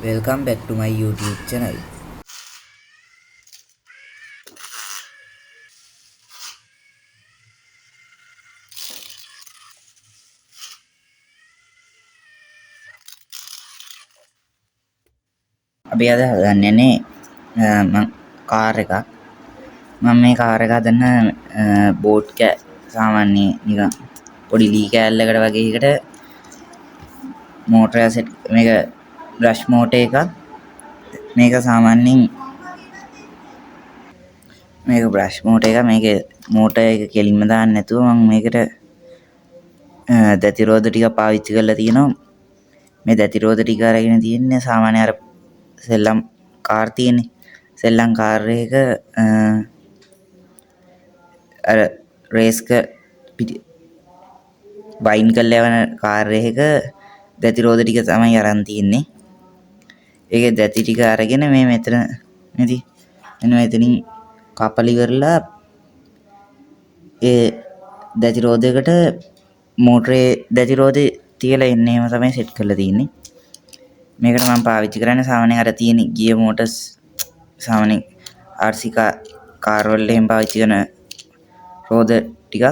Welcome back to my YouTube channel. අපි අද හදන්නේ කාර් එකක්. මම මේ කාර් එක හදන්න බෝඩ් සාමාන්‍ය නිකන් පොඩි ලී කෑල්ලකට වගේ එකට මෝටර් සෙට් මේක බ්‍රෂ් මෝටර් එකක්. මේක සාමාන්‍යයෙන් මේක බ්‍රෂ් මෝටර් එක. මේකේ මෝටර් එක කෙලින්ම දාන්න නැතුව මම මේකට දැතිරෝධ ටික පාවිච්චි කරලා තියෙනවා. මේ දැතිරෝධ ටික අරගෙන තියෙන්නේ සාමාන්‍ය අර සෙල්ලම් කාර් තියෙන්නේ. සෙල්ලම් කාර් එක අර රේස්ක වයින් කරලා යන කාර් එකක දැතිරෝධ ටික තමයි අරන් තියෙන්නේ. ඒකේ දැති ටික අරගෙන මේ මෙතන නැති මෙතනින් කපලි කරලා ඒ දැතිරෝධයකට මෝටරේ දැතිරෝධය තියලා එන්නේ එහෙම තමයි සෙට් කරලා තියෙන්නේ. මේකට මම පාවිච්චි කරන්නේ සාමාන්‍යයෙන් අර තියෙන ගියර් මෝටර්ස් සාමාන්‍යයෙන් RC කාර් වල එහෙම පාවිච්චි කරන රෝද ටිකක්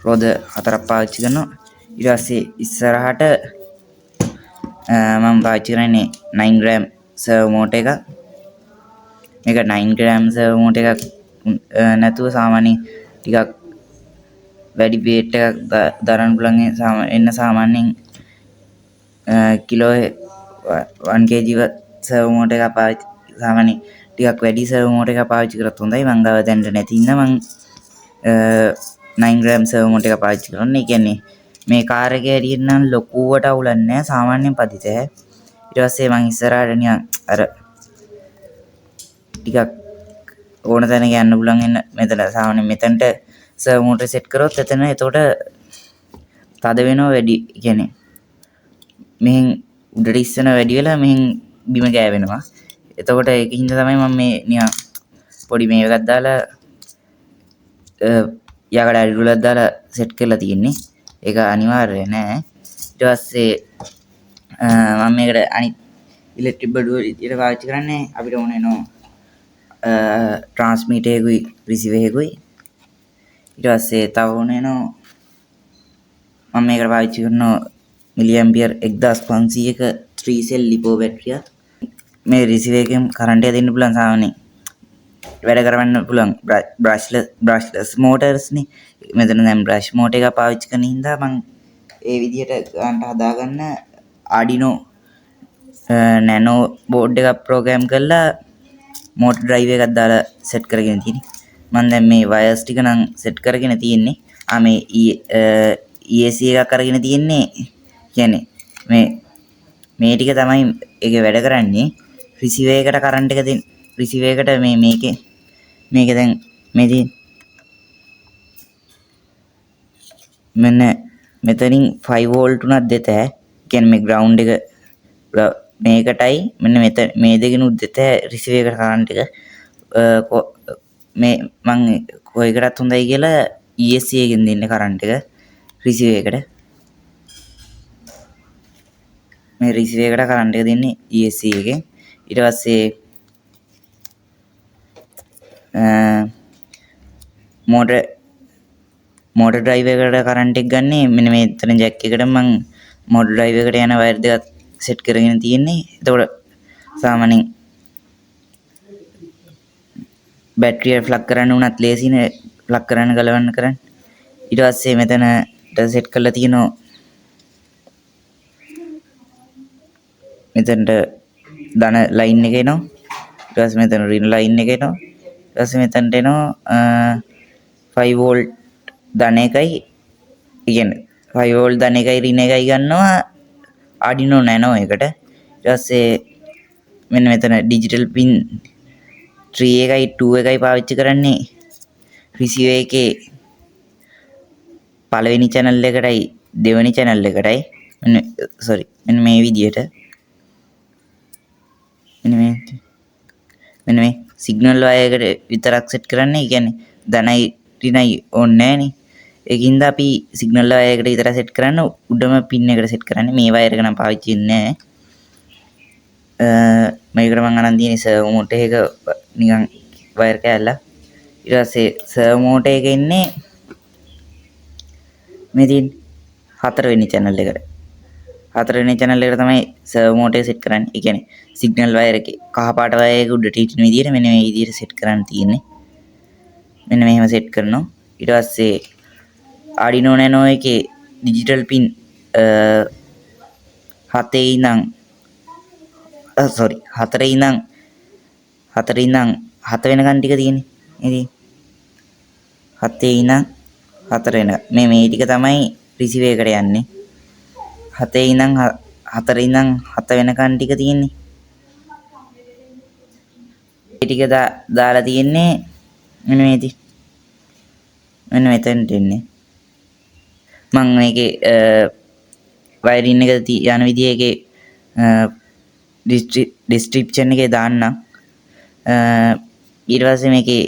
රෝද 4ක් පාවිච්චි කරනවා. ඊට පස්සේ ඉස්සරහට මම පාවිච්චි කරන්නේ 9 ග්‍රෑම් සර්වෝ මෝටර් එකක්. මේක 9 ග්‍රෑම් සර්වෝ මෝටර් එකක් නැතුව සාමාන්‍යයෙන් ටිකක් වැඩි weight එකක් දරන්න පුළුවන් සාමාන්‍යයෙන් කිලෝ 1 kg සර්වෝ මෝටර් එකක් පාවිච්චි සාමාන්‍යයෙන් ටිකක් වැඩි සර්වෝ මෝටර් එකක් පාවිච්චි කරත් හොඳයි. මං ගාව දැනට නැති ඉන්න මං 9 ග්‍රෑම් සර්වෝ මෝටර් එකක් පාවිච්චි කරනවා. ඒ කියන්නේ මේ කාර් එකේ හැටියට නම් ලොකුවට අවුලක් නැහැ. සාමාන්‍යයෙන් පදිත. ඊට පස්සේ මං ඉස්සරහට නිකන් අර ටිකක් ඕන තැනක යන්න පුළුවන් වෙන මෙතන සාමාන්‍යයෙන් මෙතනට සර්වෝ මෝටර් සෙට් කරොත් එතන එතකොට තද වෙනවා වැඩි. කියන්නේ මෙහෙන් උඩට ඉස්සන වැඩි වෙලා මෙහෙන් බිම ගෑවෙනවා. එතකොට ඒකින්ද තමයි මම මේ නිකන් පොඩි මේව එකක් දාලා යකඩ අඩිරුලක් දාලා සෙට් කරලා තියෙන්නේ. ඒක අනිවාර්ය නෑ. ඊට පස්සේ මම මේකට අනිත් ඉලෙක්ට්‍රික් බඩුව විදියට පාවිච්චි කරන්නේ අපිට ඕන වෙනවා ට්‍රාන්ස්මිටර් එකකුයි රිසීවර් එකකුයි. ඊට පස්සේ තව ඕන වෙනවා මම මේකට පාවිච්චි කරනවා මිලි ඇම්පියර් 1500ක 3 සෙල් ලිපෝ බැටරියක්. මේ රිසීවර් එකෙන් කරන්ට් එක දෙන්න පුළුවන් සාමාන්‍යයෙන් වැඩ කරවන්න පුළුවන් බ්‍රෂ්ලස් මෝටර්ස් නේ. මෙතන දැන් බ්‍රෂ් මෝටර් එක පාවිච්චි කරන හින්දා මම ඒ විදිහට ගන්නට හදාගන්න Arduino Nano බෝඩ් එකක් ප්‍රෝග්‍රෑම් කරලා මෝටර් ඩ්‍රයිව් එකක් දාලා සෙට් කරගෙන තියෙන්නේ. මම දැන් මේ වයර්ස් ටික නම් සෙට් කරගෙන තියෙන්නේ. මේ ESC එකක් අරගෙන තියෙන්නේ. කියන්නේ මේ ටික තමයි ඒකේ වැඩ කරන්නේ. රිසීවර් එකට කරන්ට් එක දෙන්න. රිසීවර් එකට මේක දැන් මේ තියෙන මෙන්න මෙතනින් 5 වෝල්ට් උනත් දෙත. කියන්නේ මේ ග්‍රවුන්ඩ් එක මේකටයි මෙන්න මේ දෙකිනුත් දෙත රිසීවර් එකට කරන්ට් එක. මේ මං කොයිකටත් හොඳයි කියලා ESC එකෙන් දෙන්නේ කරන්ට් එක රිසීවර් එකට. මේ රිසීවර් එකට කරන්ට් එක දෙන්නේ ESC එකෙන්. ඊට පස්සේ මෝටර් ඩ්‍රයිව් එකට කරන්ට් එක ගන්නේ මෙන්න මෙතන ජැක් එකට මම මෝටර් ඩ්‍රයිව් එකට යන වයර් දෙකක් සෙට් කරගෙන තියෙන්නේ. එතකොට සාමාන්‍යයෙන් බැටරිය ෆ්ලග් කරන්න උනත් ලේසියිනේ ෆ්ලග් කරන්න ගලවන්න කරන්න. ඊට පස්සේ මෙතනට සෙට් කරලා තියෙනවා මෙතනට ධන ලයින් එක එනවා. ඊට පස්සේ මෙතන ඍණ ලයින් එක එනවා. ඊට පස්සේ මෙතනට එනවා 5 වෝල්ට් ධන එකයි කියන්නේ 5 වෝල්ට් ධන එකයි ඍණ එකයි ගන්නවා Arduino Nano එකට. ඊට පස්සේ මෙන්න මෙතන ඩිජිටල් පින් 3 එකයි 2 එකයි පාවිච්චි කරන්නේ රිසීවර් එකේ පළවෙනි channel එකටයි දෙවෙනි channel එකටයි. මෙන්න මේ විදියට මෙන්න මේ සිග්නල් වයර් එකට විතරක් සෙට් කරන්නේ. ඒ කියන්නේ ධනයි ඍණයි ඕනේ නැහනේ. ඒකින්ද අපි සිග්නල් වයර් එකට විතර සෙට් කරන්න උඩම පින් එකට සෙට් කරන්නේ. මේ වයර් එක නම් පාවිච්චි වෙන්නේ නැහැ. මේකට මං අරන් තියෙන්නේ සර්වෝ මෝටර් එක නිකන් වයර් කෑල්ලක්. ඊට පස්සේ සර්වෝ මෝටර් එක ඉන්නේ මේ තියෙන්නේ 4 වෙනි channel එකට. 4 වෙනි channel එකට තමයි සර්වෝ මෝටර් එක සෙට් කරන්නේ. ඒ කියන්නේ සිග්නල් වයර් එකේ කහ පාට වයර් එක උඩට හිටින විදිහට මෙන්න මේ විදිහට සෙට් කරන්න තියෙන්නේ. මෙන්න මෙහෙම සෙට් කරනවා. ඊට පස්සේ Arduino Nano එකේ digital pin 7 ඉඳන් 4 ඉඳන් 7 වෙනකන් ටික තියෙන්නේ. ඉතින් 7 ඉඳන් 4 වෙනකන් මේ ටික තමයි රිසීවර් එකට යන්නේ. 7 ඉඳන් 4 ඉඳන් 7 වෙනකන් ටික තියෙන්නේ. ඒ ටික දාලා තියෙන්නේ මෙන්න මේටි. මෙන්න මෙතනට එන්නේ. මම මේකේ වයරින් එක යන විදිය එකේ ඩිස්ක්‍රිප්ෂන් එකේ දාන්නම්. ඊට පස්සේ මේකේ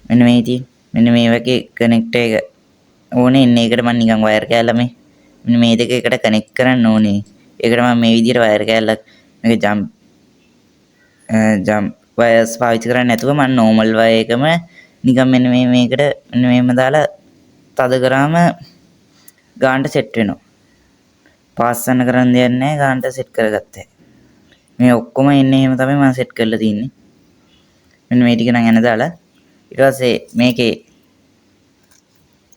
මෙන්න මේ තියෙන මෙන්න මේ වගේ කනෙක්ටර් එක ඕනේ. එන්නේ ඒකට මම නිකන් වයර් කෑල්ල මෙන්න මේ දෙක එකට කනෙක්ට් කරන්න ඕනේ. ඒකට මම මේ විදියට වයර් කෑල්ලක් මේක ජම්ප් වයර්ස් පාවිච්චි කරන්නේ නැතුව මම නෝමල් වයර් එකම නිකන් මෙන්න මේකට මෙන්න මෙහෙම දාලා තද කරාම ගානට සෙට් වෙනවා. පාස්සන්න කරන්න දෙයක් නැහැ. ගානට සෙට් කරගත්තා. මේ ඔක්කොම එන්නේ එහෙම තමයි මම සෙට් කරලා තින්නේ. මෙන්න මේ ටික නම් එන දාලා ඊට පස්සේ මේකේ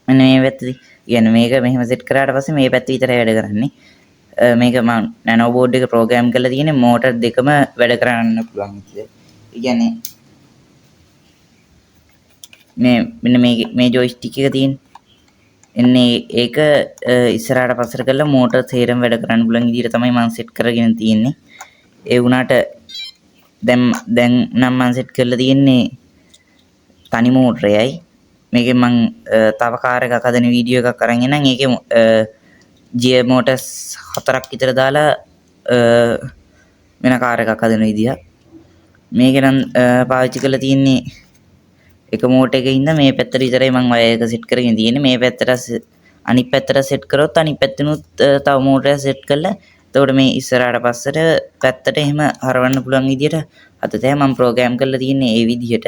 මෙන්න මේ පැත්තේ කියන්නේ මේක මෙහෙම සෙට් කරාට පස්සේ මේ පැත්ත විතරයි වැඩ කරන්නේ. මේක මම නැනෝ බෝඩ් එක ප්‍රෝග්‍රෑම් කරලා තියෙන්නේ මෝටර් දෙකම වැඩ කරන්න පුළුවන් විදිහට. ඒ කියන්නේ මෙන්න මේ ජොයිස්ටික් එක තියෙන්නේ. එන්නේ ඒක ඉස්සරහට පස්සට කරලා මෝටර් තේරම වැඩ කරන්න පුළුවන් විදිහට තමයි මම සෙට් කරගෙන තියෙන්නේ. ඒ වුණාට දැන් නම් මම සෙට් කරලා තියෙන්නේ තනි මෝටරයයි. මේකෙන් මම තව කාර් එකක් හදන වීඩියෝ එකක් අරන් එනනම් ඒකේ ගියර් මෝටර්ස් 4ක් විතර දාලා වෙන කාර් එකක් හදන විදිය. මේකේ නම් පාවිච්චි කරලා තියෙන්නේ එක මෝටර් එකේ ඉඳන් මේ පැත්තට විතරයි මම වයර් එක සෙට් කරගෙන තියෙන්නේ. මේ පැත්තට අනිත් පැත්තට සෙට් කරොත් අනිත් පැත්තෙනුත් තව මෝටරයක් සෙට් කරලා එතකොට මේ ඉස්සරහට පස්සට පැත්තට එහෙම හරවන්න පුළුවන් විදියට අද තමයි මම ප්‍රෝග්‍රෑම් කරලා තියෙන්නේ ඒ විදිහට.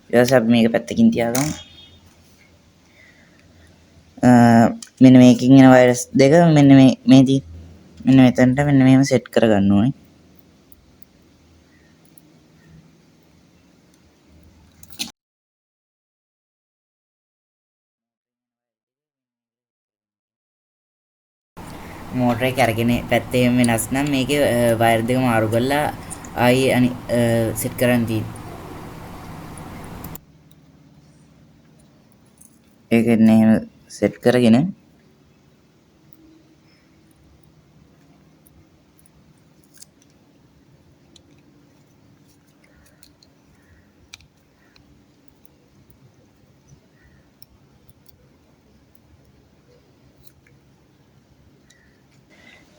ඊට පස්සේ අපි මේක පැත්තකින් තියාගමු. මෙන්න මේකෙන් එන වයර්ස් දෙක මෙන්න මේදී මෙන්න මෙතනට මෙන්න මෙහෙම සෙට් කරගන්න ඕනේ. මෝටර් එක අරගෙන පැත්තේ වෙනස් නම් මේකේ වයර් දෙක මාරු කරලා ආයි සෙට් කරන්න තියෙන්නේ. ඒක එහෙම සෙට් කරගෙන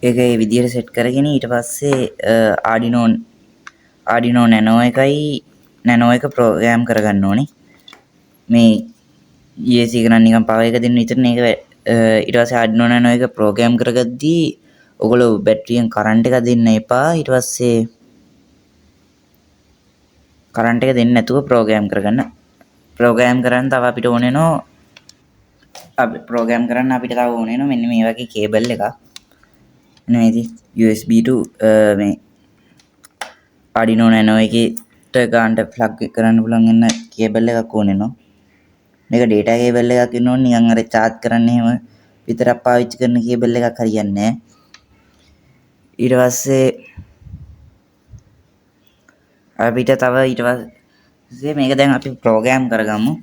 ඒක ඒ විදිහට සෙට් කරගෙන ඊට පස්සේ Arduino Nano එක ප්‍රෝග්‍රෑම් කරගන්න ඕනේ. මේ ESC එක නම් නිකන් පවර් එක දෙන්න විතරනේ. ඒක ඊට පස්සේ Arduino Nano එක ප්‍රෝග්‍රෑම් කරගද්දී ඔයගොල්ලෝ බැටරියෙන් කරන්ට් එක දෙන්න එපා. ඊට පස්සේ කරන්ට් එක දෙන්නේ නැතුව ප්‍රෝග්‍රෑම් කරගන්න. ප්‍රෝග්‍රෑම් කරන්න තව අපිට ඕන වෙනවා අපිට තව ඕන වෙනවා මෙන්න මේ වගේ කේබල් එකක්. මේ USB to මේ Arduino Nano එකට ගානට ප්ලග් කරන්න පුළුවන් වෙන කේබල් එකක් ඕන වෙනවා. මේක data කේබල් එකක් ඉන්න ඕනේ. නිකන් අර charge කරන්න එහෙම විතරක් පාවිච්චි කරන කේබල් එකක් හරියන්නේ නැහැ. ඊට පස්සේ අපිට තව ඊට පස්සේ මේක දැන් අපි ප්‍රෝග්‍රෑම් කරගමු.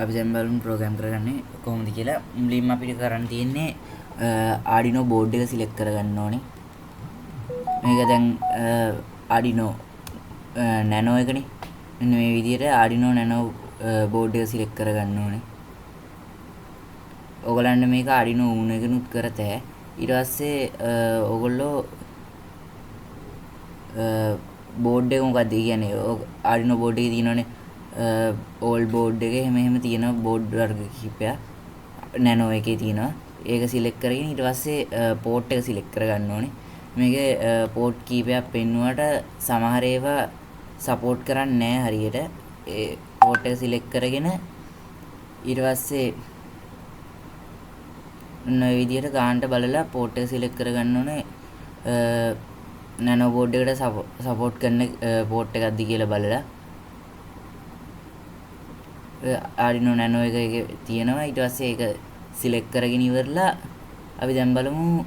අපි දැන් බලමු ප්‍රෝග්‍රෑම් කරගන්නේ කොහොමද කියලා. මුලින්ම අපිට කරන්න තියෙන්නේ Arduino board එක select කරගන්න ඕනේ. මේක දැන් Arduino Nano එකනේ. මෙන්න මේ විදිහට Arduino Nano board එක select කරගන්න ඕනේ. ඔයගලන්ට මේක Arduino Uno එකනුත් කරත ඈ. ඊට පස්සේ ඔයගොල්ලෝ board එක මොකක්ද කියන්නේ Arduino board එකේ තියෙනවනේ old board එක එහෙම තියෙන board වර්ග කිහිපයක් Nano එකේ තියෙනවා. ඒක සිලෙක්ට් කරගෙන ඊට පස්සේ පෝට් එක සිලෙක්ට් කරගන්න ඕනේ. මේකේ පෝට් කීපයක් පෙන්නුවට සමහර ඒවා සපෝට් කරන්නේ නැහැ හරියට. ඒ පෝට් එක සිලෙක්ට් කරගෙන ඊට පස්සේ ඔන්න ඔය විදිහට ගානට බලලා පෝට් එක සිලෙක්ට් කරගන්න ඕනේ. නැනෝ බෝඩ් එකට සපෝට් කරන පෝට් එකක්ද කියලා බලලා Arduino Nano එක තියෙනවා. ඊට පස්සේ ඒක සිලෙක්ට් කරගෙන ඉවරලා අපි දැන් බලමු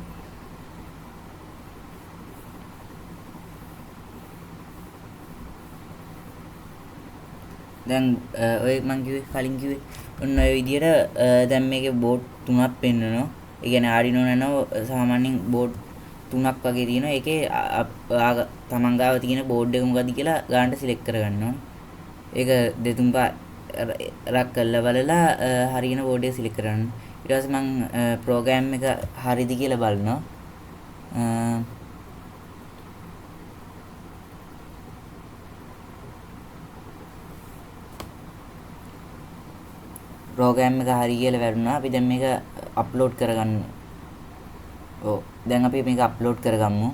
දැන් ඔය මං කිව්වේ කලින් කිව්වේ ඔන්න ඔය විදිහට දැන් මේකේ බෝඩ් තුනක් පෙන්වනවා. ඒ කියන්නේ Arduino Nano සාමාන්‍යයෙන් බෝඩ් තුනක් වගේ තියෙනවා. ඒකේ තමන් ගාව තියෙන බෝඩ් එක මොකද්ද කියලා ගානට සිලෙක්ට් කරගන්න ඕනේ. ඒක දෙතුන් පාරක් කරලා බලලා හරියන බෝඩ් එක සිලෙක්ට් කරගන්න. ඊට පස්සේ මම ප්‍රෝග්‍රෑම් එක හරියද කියලා බලනවා. ප්‍රෝග්‍රෑම් එක හරිය කියලා වැටුණා. අපි දැන් මේක අප්ලෝඩ් කරගන්න. ඔව් දැන් අපි මේක අප්ලෝඩ් කරගමු.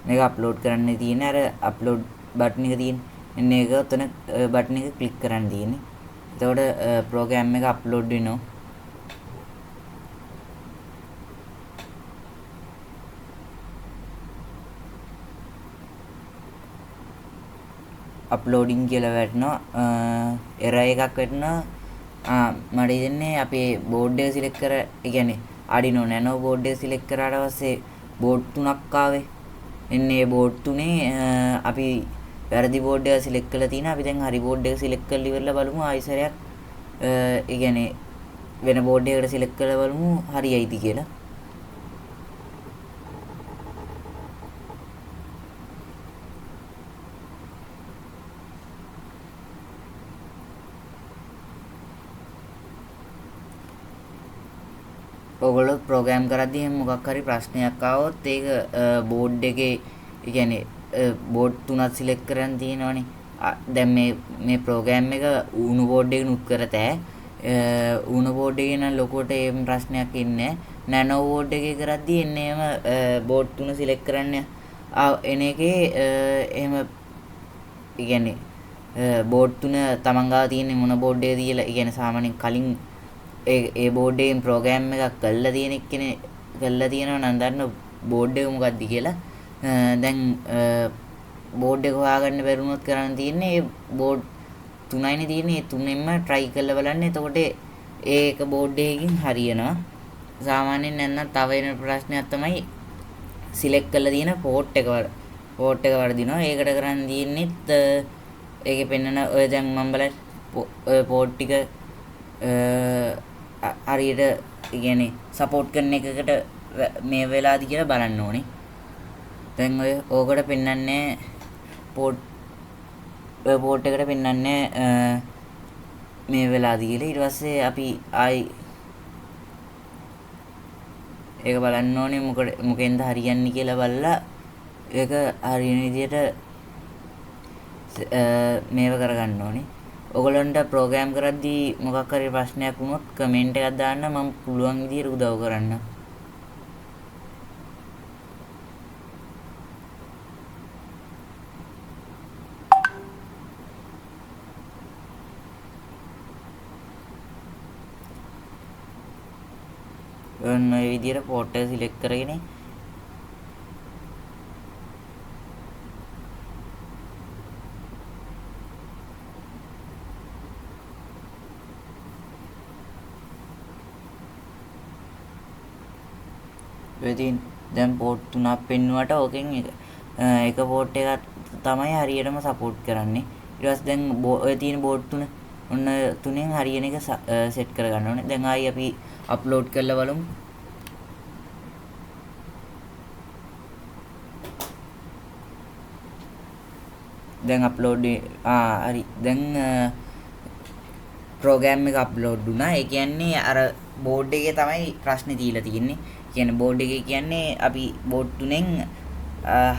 මේක අප්ලෝඩ් කරන්න තියෙන්නේ අර අප්ලෝඩ් බටන් එක තියෙන්නේ. එන්න ඒක උතන බටන් එක ක්ලික් කරන්න තියෙන්නේ. එතකොට ප්‍රෝග්‍රෑම් එක අප්ලෝඩ් වෙනවා. අප්ලෝඩින් කියලා වැටෙනවා. එරර් එකක් වැටෙනවා. මට හිතෙන්නේ අපේ බෝඩ් එක සිලෙක්ට් කර, ඒ කියන්නේ Arduino Nano බෝඩ් එක සිලෙක්ට් කරාට පස්සේ බෝඩ් තුනක් ආවේ. එන්නේ බෝඩ් තුනේ අපි වැරදි බෝඩ් එක සිලෙක්ට් කරලා තියෙනවා. අපි දැන් හරි බෝඩ් එක සිලෙක්ට් කරලා ඉවරලා බලමු ආයෙසරයක් ඒ කියන්නේ වෙන බෝඩ් එකකට සිලෙක්ට් කරලා බලමු හරියයිද කියලා. ඔයගොල්ලෝ ප්‍රෝග්‍රෑම් කරද්දී මොකක් හරි ප්‍රශ්නයක් ආවොත් ඒක බෝඩ් එකේ ඒ කියන්නේ බෝඩ් තුනක් සිලෙක්ට් කරන් තියෙනවනේ. දැන් මේ ප්‍රෝග්‍රෑම් එක Uno බෝඩ් එකේ කරත Uno බෝඩ් එකේ නම් ලොකුවට ඒ ප්‍රශ්නයක් ඉන්නේ නැහැ. Nano බෝඩ් එකේ කරද්දී එන්නේ එහෙම බෝඩ් තුන සිලෙක්ට් කරන්න එන එකේ එහෙම ඒ කියන්නේ බෝඩ් තුන තමන් ගාව තියෙන්නේ මොන බෝඩ් එකේද කියලා ඒ කියන්නේ සාමාන්‍යයෙන් කලින් ඒ බෝඩ් එකෙන් ප්‍රෝග්‍රෑම් එකක් කරලා තියෙන එක්කනේ කරලා තියෙනවා නම් දන්න බෝඩ් එක මොකක්ද කියලා. දැන් බෝඩ් එක හොයාගන්න බැරුණොත් කරන්න තියෙන්නේ ඒ බෝඩ් තුනයිනේ තියෙන්නේ. ඒ තුනෙන්ම try කරලා බලන්න. එතකොට ඒක බෝඩ් එකකින් හරියනවා. සාමාන්‍යයෙන් නැත්නම් තව වෙන ප්‍රශ්නයක් තමයි select කරලා තියෙන port එක වර්ධිනවා. ඒකට කරන්න තියෙන්නේත් ඒකේ පෙන්නන ඔය දැන් මම බලන්න ඔය port ටික හරියට කියන්නේ සපෝට් කරන එකකට මේ වෙලාවදී කියලා බලන්න ඕනේ. දැන් ඔය ඕකට පෙන්වන්නේ පෝට් එකට පෙන්වන්නේ මේ වෙලාවදී කියලා. ඊට පස්සේ අපි ආයි ඒක බලන්න ඕනේ මොකෙන්ද හරියන්නේ කියලා බලලා ඒක හරියන විදිහට මේව කරගන්න ඕනේ. ඔයගොල්ලන්ට ප්‍රෝග්‍රෑම් කරද්දී මොකක් හරි ප්‍රශ්නයක් වුණොත් කමෙන්ට් එකක් දාන්න. මම පුළුවන් විදිහට උදව් කරන්න. ඔන්න ඔය විදිහට පෝට් එක සිලෙක්ට් කරගෙන වෙදින් දැන් පෝට් තුනක් පෙන්නුවට ඕකෙන් එක පෝට් එකක් තමයි හරියටම සපෝට් කරන්නේ. ඊට පස්සේ දැන් ඔය තියෙන බෝඩ් තුන ඔන්න තුනෙන් හරියන එක සෙට් කරගන්න ඕනේ. දැන් ආයි අපි අප්ලෝඩ් කරලා බලමු. දැන් අප්ලෝඩ් හරි දැන් ප්‍රෝග්‍රෑම් එක අප්ලෝඩ් වුණා. ඒ කියන්නේ අර බෝඩ් එකේ තමයි ප්‍රශ්නේ තියලා තියෙන්නේ. කියන්නේ බෝඩ් එකේ කියන්නේ අපි බෝඩ් තුනෙන්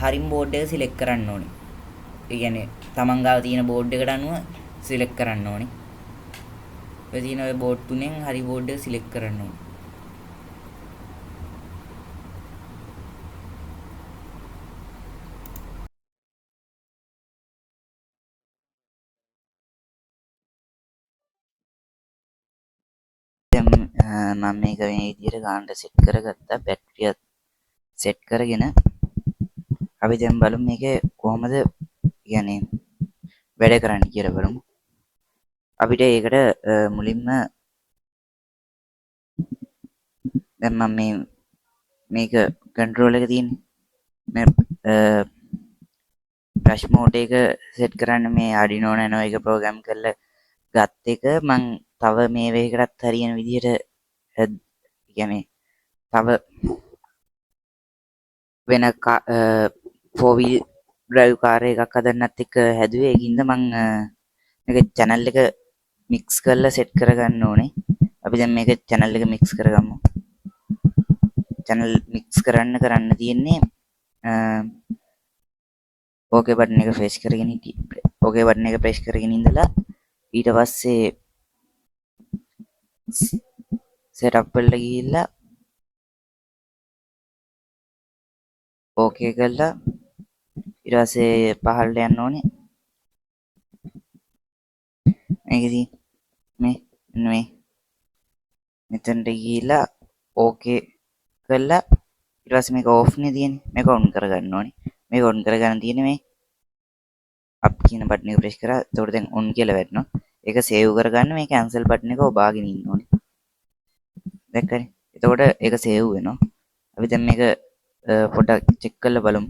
හරිම බෝඩ් එක සිලෙක්ට් කරන්න ඕනේ. ඒ කියන්නේ තමන් ගාව තියෙන බෝඩ් එකට අනුව සිලෙක්ට් කරන්න ඕනේ. ඔය තියෙන ඔය බෝඩ් තුනෙන් හරි බෝඩ් එක සිලෙක්ට් කරන්න ඕනේ. දැන් මම මේක මේ විදිහට ගානට සෙට් කරගත්තා. බැටරිය සෙට් කරගෙන අපි දැන් බලමු මේකේ කොහොමද يعني වැඩ කරන්නේ කියලා බලමු. අපිට ඒකට මුලින්ම දැන් මම මේක කන්ට්‍රෝල් එක තියෙන්නේ. මේ බ්‍රෂ් මෝඩ් එක සෙට් කරන්න මේ Arduino Nano එක ප්‍රෝග්‍රෑම් කරලා ගත් එක මං තව මේ වේකටත් හරියන විදිහට يعني තව වෙන ෆෝර් වීල් ඩ්‍රයිව් කාර් එකක් හදන්නත් එක්ක හැදුවේ. ඒකින්ද මං මේක channel එක මික්ස් කරලා සෙට් කරගන්න ඕනේ. අපි දැන් මේක channel එක මික්ස් කරගමු. channel මික්ස් කරන්න තියෙන්නේ ඕකේ බටන් එක ප්‍රෙස් කරගෙන ඕකේ බටන් එක ප්‍රෙස් කරගෙන ඉඳලා ඊට පස්සේ setup වලට ගිහිල්ලා ඕකේ කරලා ඊට පස්සේ පහළට යන්න ඕනේ. මේකදී මේ මෙතනට ගිහිල්ලා ඕකේ කරලා ඊට පස්සේ මේක ඕෆ් නේ තියෙන්නේ. මේක ඔන් කරගන්න ඕනේ. මේක ඔන් කරගන්න තියෙන්නේ මේ අප් කියන බටන් එක ප්‍රෙස් කරා. එතකොට දැන් ඔන් කියලා වැටෙනවා. ඒක සේව් කරගන්න මේ කැන්සල් බටන් එක ඔබාගෙන ඉන්න ඕනේ. දැක්කනේ. එතකොට ඒක සේව් වෙනවා. අපි දැන් මේක පොඩ්ඩක් චෙක් කරලා බලමු.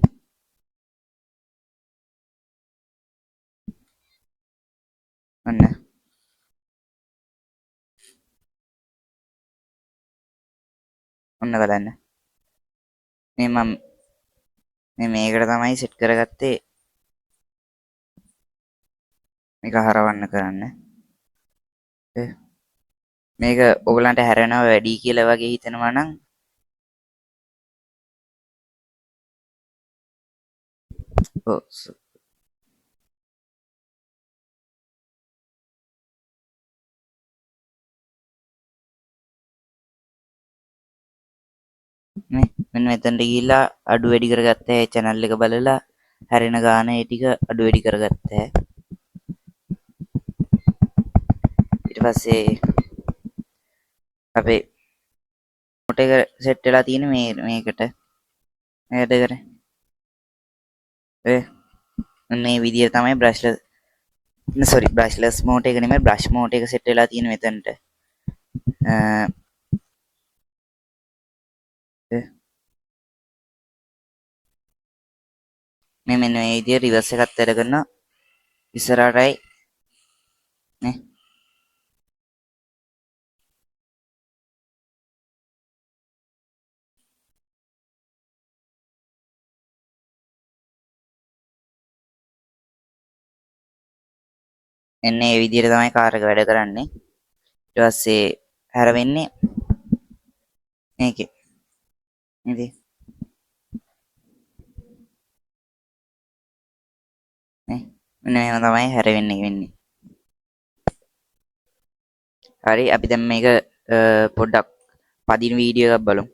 ඔන්න බලන්න. මේ මම මේකට තමයි සෙට් කරගත්තේ. මේක හරවන්න කරන්න. මේක ඔයගලන්ට හැරෙනවා වැඩි කියලා වගේ හිතෙනවා නම් මෙන්න මෙතනට ගිහිල්ලා අඩු වැඩි කරගත්තා. ඒ channel එක බලලා හැරෙන ගාන ඒ ටික අඩු වැඩි කරගත්තා. ඊට පස්සේ අපේ මොට එක සෙට් වෙලා තියෙන මේකට කරේ මේ විදිහට තමයි බ්‍රෂ්ලස් මෝඩ් එක නෙමෙයි බ්‍රෂ් මෝඩ් එක සෙට් වෙලා තියෙන මෙතනට. මේ මෙන්න මේ විදිහට රිවර්ස් එකත් වැඩ කරනවා. ඉස්සරහටයි නේ එන්න ඒ විදිහට තමයි කාර් එක වැඩ කරන්නේ. ඊට පස්සේ හැරෙන්නේ මේකේ. ඉතින් නේ මෙන්න මේව තමයි හැරෙන්නේ. හරි අපි දැන් මේක පොඩ්ඩක් පදින වීඩියෝ එකක් බලමු.